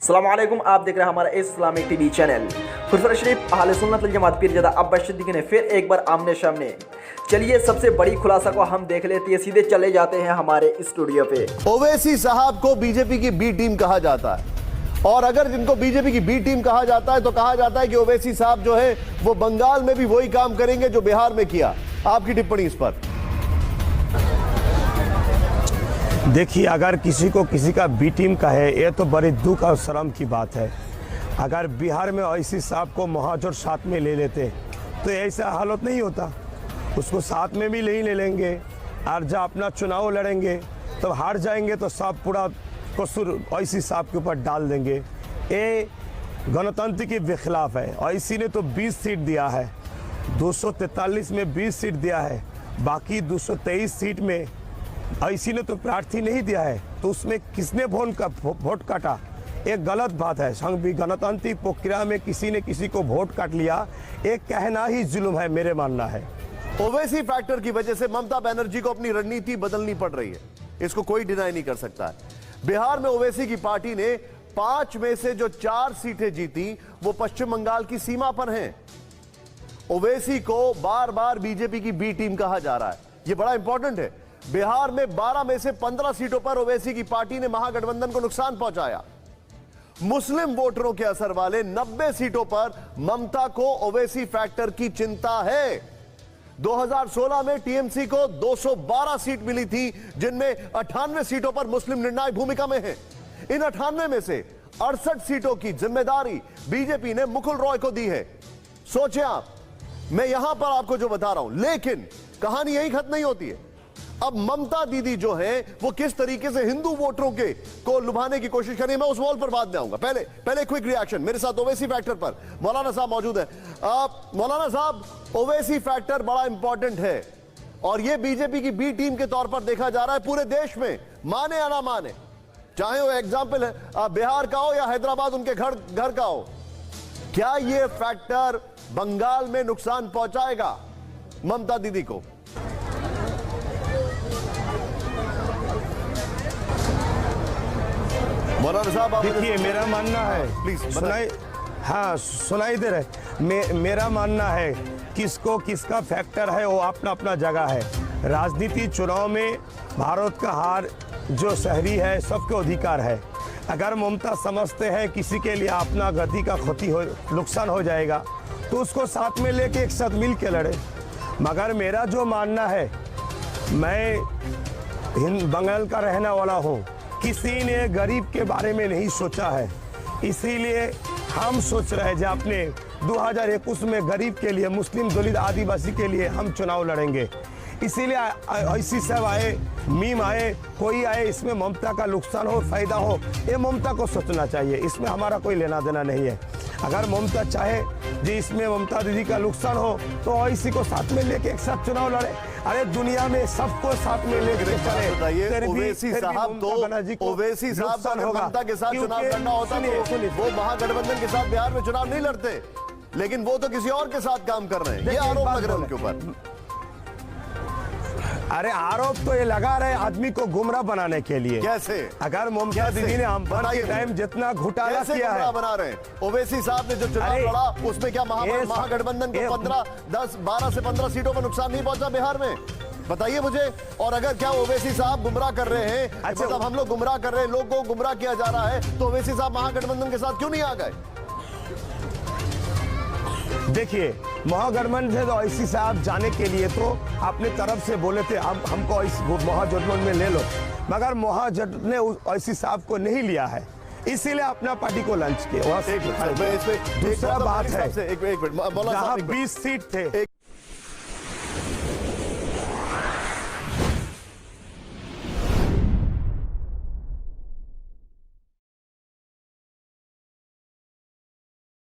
अस्सलाम वालेकुम, आप देख रहे हैं हमारा इस्लामिक टीवी चैनल। फुरफुरा शरीफ अहले सुन्नत वल जमात पीरजादा अब्बास सिद्दीकी ने फिर एक बार आमने सामने। चलिए सबसे बड़ी खुलासा को हम देख लेते हैं, सीधे चले जाते हैं हमारे स्टूडियो पे। ओवैसी साहब को बीजेपी की बी टीम कहा जाता है, और अगर जिनको बीजेपी की बी टीम कहा जाता है तो कहा जाता है कि ओवैसी साहब जो है वो बंगाल में भी वही काम करेंगे जो बिहार में किया। आपकी टिप्पणी इस पर? देखिए, अगर किसी को किसी का बी टीम का है, ये तो बड़ी दुख और शर्म की बात है। अगर बिहार में ओवैसी साहब को महाजोर साथ में ले लेते तो ऐसा हालत नहीं होता। उसको साथ में भी नहीं ले लेंगे और जब अपना चुनाव लड़ेंगे तो हार जाएंगे तो सब पूरा कसूर ओवैसी साहब के ऊपर डाल देंगे। ये गणतंत्र के खिलाफ है। ओवैसी ने तो 20 सीट दिया है, 243 में 20 सीट दिया है, बाकी 223 सीट में ओवैसी ने तो प्रार्थी नहीं दिया है, तो उसमें किसने वोट काटा? एक गलत बात है। गणतांत्रिक प्रक्रिया में किसी ने किसी को वोट काट लिया, एक कहना ही जुल्म है, मेरे मानना है। ओवैसी फैक्टर की वजह से ममता बनर्जी को अपनी रणनीति बदलनी पड़ रही है, इसको कोई डिनाई नहीं कर सकता है। बिहार में ओवैसी की पार्टी ने 5 में से जो 4 सीटें जीती वो पश्चिम बंगाल की सीमा पर हैं। ओवैसी को बार बार बीजेपी की बी टीम कहा जा रहा है, यह बड़ा इंपॉर्टेंट है। बिहार में 12 में से 15 सीटों पर ओवैसी की पार्टी ने महागठबंधन को नुकसान पहुंचाया। मुस्लिम वोटरों के असर वाले 90 सीटों पर ममता को ओवैसी फैक्टर की चिंता है। 2016 में टीएमसी को 212 सीट मिली थी, जिनमें 98 सीटों पर मुस्लिम निर्णायक भूमिका में है। इन 98 में से 68 सीटों की जिम्मेदारी बीजेपी ने मुकुल रॉय को दी है। सोचें आप, मैं यहां पर आपको जो बता रहा हूं, लेकिन कहानी यही खत्म नहीं होती है। अब ममता दीदी जो है वो किस तरीके से हिंदू वोटरों को लुभाने की कोशिश करें, मैं उस वॉल पर बाद में आऊंगा। पहले क्विक रिएक्शन। मेरे साथ ओवैसी फैक्टर पर मौलाना साहब मौजूद है। मौलाना साहब, ओवैसी फैक्टर बड़ा इंपॉर्टेंट है और ये बीजेपी की बी टीम के तौर पर देखा जा रहा है पूरे देश में, माने या ना माने, चाहे वो एग्जाम्पल है बिहार का हो या हैदराबाद उनके घर का हो। क्या ये फैक्टर बंगाल में नुकसान पहुंचाएगा ममता दीदी को? मौलाना साहब, देखिए, मेरा मानना है, प्लीज सुनाई, हाँ सुनाई दे रहे। मेरा मानना है किसको किसका फैक्टर है वो अपना अपना जगह है। राजनीति चुनाव में भारत का हार जो शहरी है सबको अधिकार है। अगर ममता समझते हैं किसी के लिए अपना गति का नुकसान हो जाएगा तो उसको साथ में लेके एक साथ मिल के लड़े। मगर मेरा जो मानना है, मैं बंगाल का रहने वाला हूँ, किसी ने गरीब के बारे में नहीं सोचा है। इसीलिए हम सोच रहे हैं जो अपने 2021 में गरीब के लिए, मुस्लिम दलित आदिवासी के लिए हम चुनाव लड़ेंगे। इसीलिए ऐसी सब आए, मीम आए, कोई आए, इसमें ममता का नुकसान हो फायदा हो, ये ममता को सोचना चाहिए। इसमें हमारा कोई लेना देना नहीं है। अगर ममता चाहे जी इसमें ममता दीदी का नुकसान हो तो इसी को साथ में लेके एक साथ चुनाव लड़े। अरे दुनिया में सबको साथ में लेके चले। ओवैसी साहब तो ओवैसी साहब का ममता के साथ चुनाव लड़ना होता तो वो महागठबंधन के साथ बिहार में चुनाव नहीं लड़ते, लेकिन वो तो किसी और के साथ काम कर रहे हैं। ये आरोप लग रहा है उनके ऊपर। अरे आरोप तो ये लगा रहे आदमी को गुमराह बनाने के लिए। कैसे? अगर ममता दीदी ने हम पर के टाइम जितना घोटाला किया है, बना रहे हैं। ओवैसी साहब ने जो चुनाव लड़ा उसमें क्या महागठबंधन को 12 से 15 सीटों पर नुकसान नहीं पहुंचा बिहार में? बताइए मुझे। और अगर क्या ओवैसी साहब गुमराह कर रहे हैं, मतलब हम लोग गुमराह कर रहे हैं, लोगों को गुमराह किया जा रहा है, तो ओवैसी साहब महागठबंधन के साथ क्यों नहीं आ गए? देखिए, महागठबंधन से तो ओवैसी साहब जाने के लिए तो अपने तरफ से बोले थे हमको महागठबंधन में ले लो, मगर महागठबंधन ने ओवैसी साहब को नहीं लिया है, इसीलिए अपना पार्टी को लंच किया। दूसरा बात है, जहाँ 20 सीट थे।